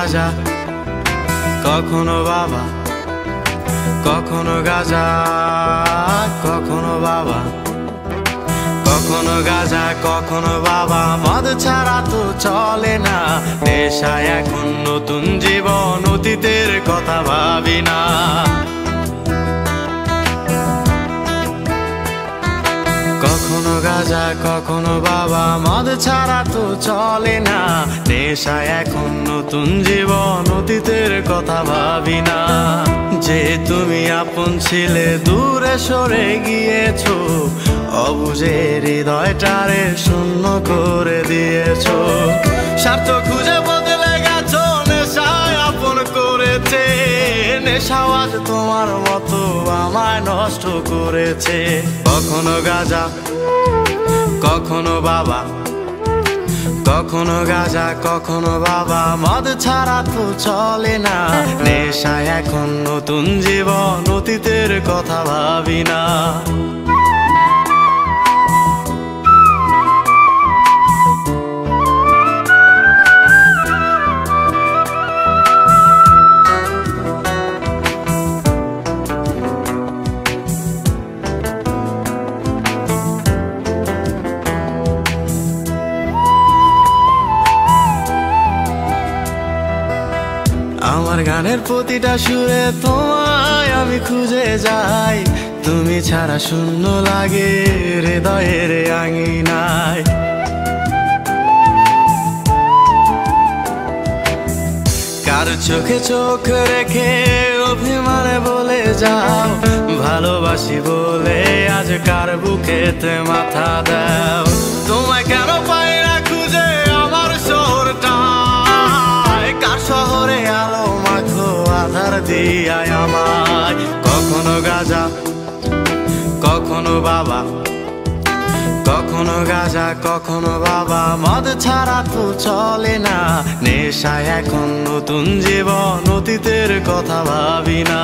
গাঁজা কখনো বাবা, কখনো গাঁজা কখনো বাবা, কখনো গাঁজা কখনো বাবা। মদ ছাড়া তো চলে না, নেশায় এখন নতুন জীবন, অতীতের কথা ভাবি না। কখনো গাঁজা কখনো বাবা, মদ ছাড়া তো চলে না, নেশায় এখন নতুন জীবন, অতীতের কথা ভাবি না। যে তুমি আপন ছিলে দূরে সরে গিয়েছো, অবুঝে হৃদয়টারে শূন্য করে দিয়েছো। স্বার্থ খুঁজে বদলে গেছো, নেশায় আপন করেছে, নেশাও আজ তোমার মতো আমায় নষ্ট করেছে। কখনো গাঁজা কখনো বাবা, কখনো গাঁজা কখনো বাবা, মদ ছাড়া তো চলে না, নেশায় এখন নতুন জীবন, অতীতের কথা ভাবি না। আমার গানের প্রতিটা সুরে তোমায় আমি খুঁজে যাই, তুমি ছাড়া শূন্য লাগে হৃদয়ের আঙিনায়। কার চোখে চোখ রেখে অভিমানে বলে যাও, ভালোবাসি বলে আজ কার বুকেতে মাথা দাও। তোমায় কেন পাই না খুঁজে আমার শহরটা, কার শহরে আলো মাখো আধার দিয়ায় আমায়। কখনো গাঁজা কখনো বাবা, কখনো গাঁজা কখনো বাবা, মদ ছাড়া তো চলে না, নেশায় এখন নতুন জীবন, অতীতের কথা ভাবি না।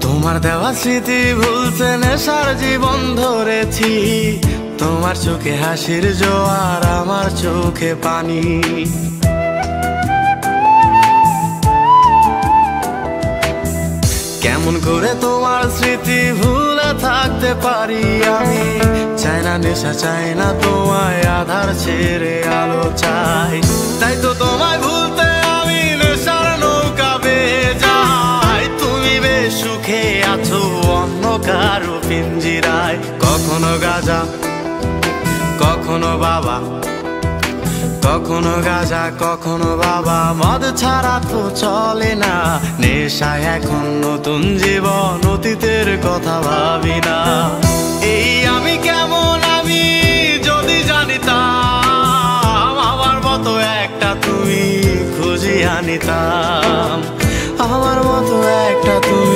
তোমার দেওয়া স্মৃতি ভুলতে নেশার জীবন ধরেছি, তোমার চোখে হাসির জোয়ার আমার চোখে পানি। কেমন করে তোমার স্মৃতি ভুলে থাকতে পারি আমি, চাই না নেশা চাই না তোমায়, আধার ছেড়ে আলো চাই। তাই তো তোমায় ভুলতে আমি নেশার নৌকা বেয়ে যাই, তুমি বেশ সুখে আছো অন্য কারো পিঞ্জিরায়। কখনো গাঁজা কখনো বাবা, কখনো গাঁজা কখনো বাবা, মদ ছাড়া তো চলে না, নেশায় এখন নতুন জীবন, অতীতের কথা ভাবি না। এই আমি কেমন আমি যদি জানিতাম, আমার মতো একটা তুমি খুঁজি আনিতাম, আমার মতো একটা তুমি